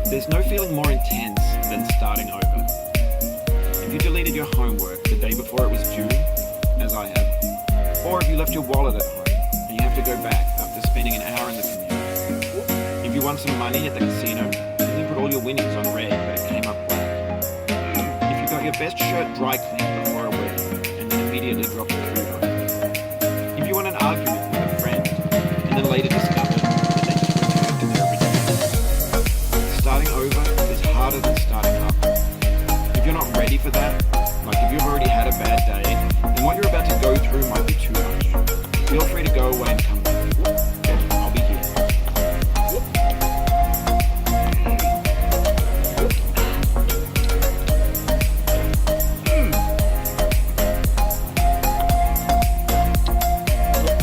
There's no feeling more intense than starting over. If you deleted your homework the day before it was due, as I have, or if you left your wallet at home and you have to go back after spending an hour in the commute. If you won some money at the casino and you put all your winnings on red but it came up black. If you got your best shirt dry cleaned before a wedding and then immediately dropped the food on it. If you won an argument with a friend and then later discovered that they just returned to their original. Starting over is harder than starting up. If you're not ready for that, like if you've already had a bad day, then what you're about to go through might be too much. Feel free to go away and come back. I'll be here.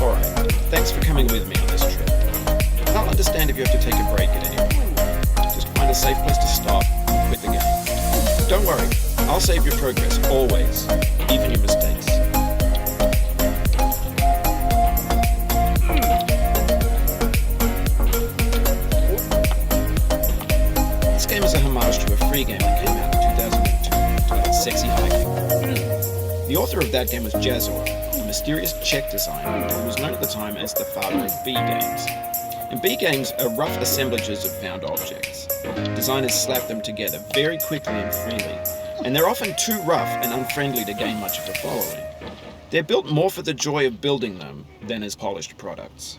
Alright, thanks for coming with me on this trip. I'll understand if you have to take a break at any point. Just find a safe place to stop and quit the game. Don't worry, I'll save your progress, always, even your mistakes. This game is a homage to a free game that came out in 2002 titled Sexy Hiking. The author of that game was Jazor, a mysterious Czech designer who was known at the time as the father of B games. And B games are rough assemblages of found objects. Designers slap them together very quickly and freely, and they're often too rough and unfriendly to gain much of a following. They're built more for the joy of building them than as polished products.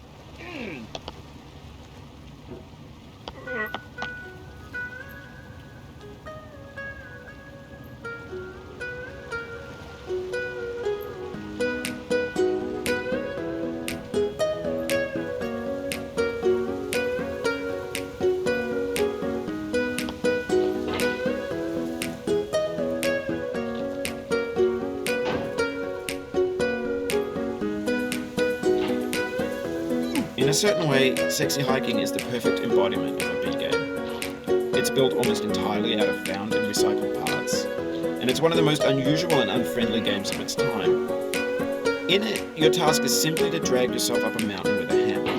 In a certain way, Sexy Hiking is the perfect embodiment of a B game. It's built almost entirely out of found and recycled parts, and it's one of the most unusual and unfriendly games of its time. In it, your task is simply to drag yourself up a mountain with a hammer.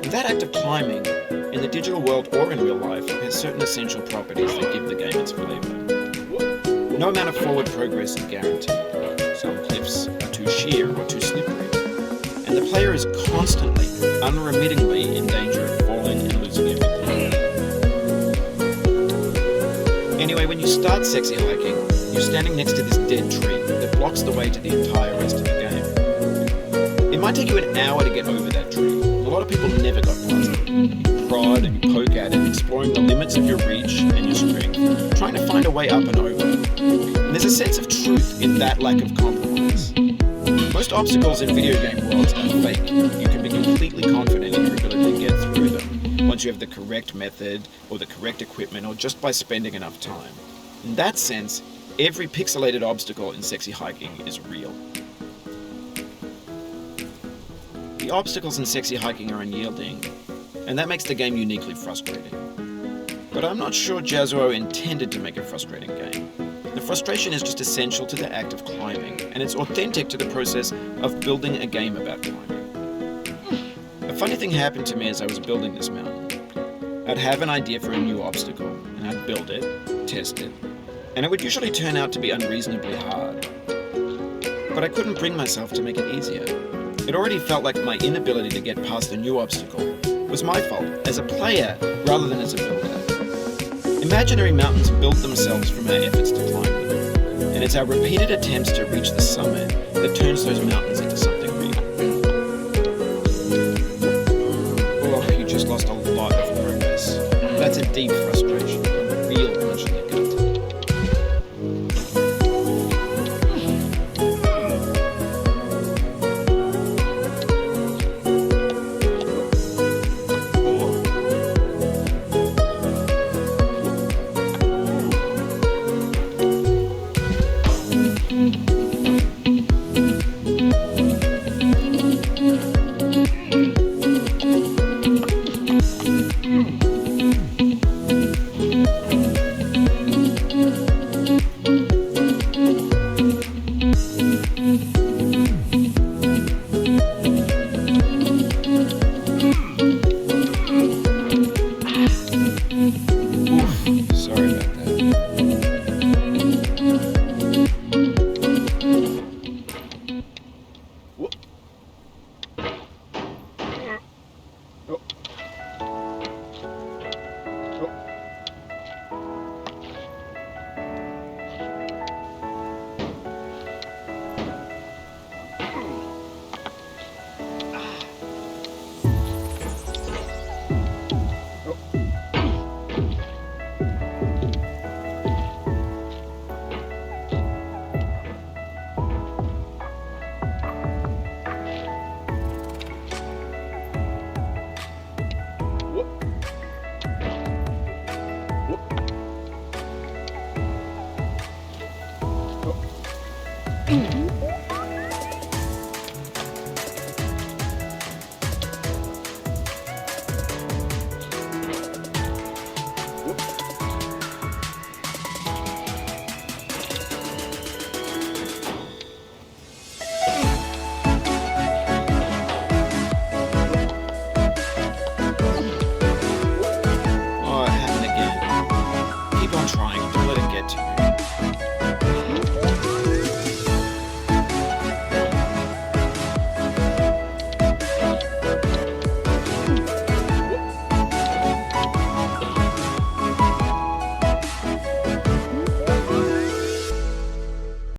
And that act of climbing, in the digital world or in real life, has certain essential properties that give the game its flavor. No amount of forward progress is guaranteed. Some cliffs are too sheer or too slippery, and the player is constantly, unremittingly in danger of falling and losing everything. Anyway, when you start Sexy Hiking, you're standing next to this dead tree that blocks the way to the entire rest of the game. It might take you an hour to get over that tree. A lot of people never got past it. You prod and you poke at it, exploring the limits of your reach and your strength, trying to find a way up and over. And there's a sense of truth in that lack of compromise. Most obstacles in video game worlds are fake. You can be completely confident in your ability to get through them once you have the correct method or the correct equipment or just by spending enough time. In that sense, every pixelated obstacle in Sexy Hiking is real. The obstacles in Sexy Hiking are unyielding, and that makes the game uniquely frustrating. But I'm not sure Jazoo intended to make a frustrating game. The frustration is just essential to the act of climbing, and it's authentic to the process of building a game about climbing. A funny thing happened to me as I was building this mountain. I'd have an idea for a new obstacle, and I'd build it, test it, and it would usually turn out to be unreasonably hard. But I couldn't bring myself to make it easier. It already felt like my inability to get past the new obstacle was my fault as a player rather than as a builder. Imaginary mountains build themselves from our efforts to climb them, and it's our repeated attempts to reach the summit that turns those mountains into something real. Oh, you just lost a lot of progress. That's a deep frustration, a real punch in the gut.